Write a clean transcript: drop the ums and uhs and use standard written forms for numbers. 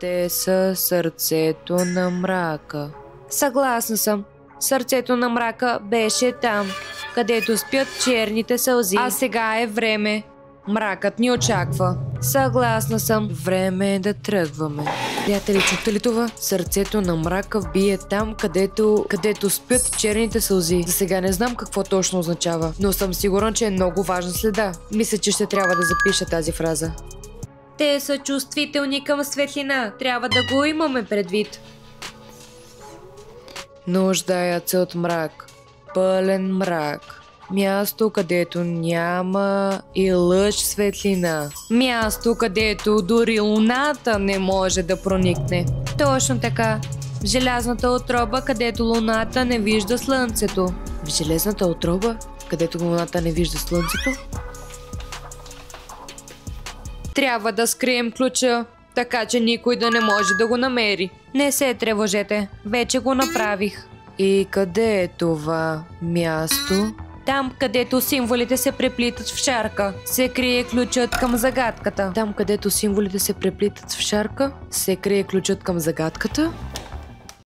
Те са сърцето на мрака. Съгласна съм. Сърцето на мрака беше там, където спят черните сълзи. А сега е време. Мракът ни очаква. Съгласна съм. Време е да тръгваме. Приятели, чухте ли това? Сърцето на мрака бие там, където спят черните сълзи. За сега не знам какво точно означава, но съм сигурна, че е много важна следа. Мисля, че ще трябва да запиша тази фраза. Те са чувствителни към светлина. Трябва да го имаме предвид. Нуждаят се от мрак. Пълен мрак. Място, където няма и лъч светлина. Място, където дори луната не може да проникне. Точно така. В желязната отроба, където луната не вижда слънцето. В железната отроба, където луната не вижда слънцето? Трябва да скрием ключа, така че никой да не може да го намери. Не се тревожете, вече го направих. И къде е това място? Там, където символите се преплитат в шарка, се крие ключът към загадката. Там, където символите се преплитат в шарка, се крие ключът към загадката?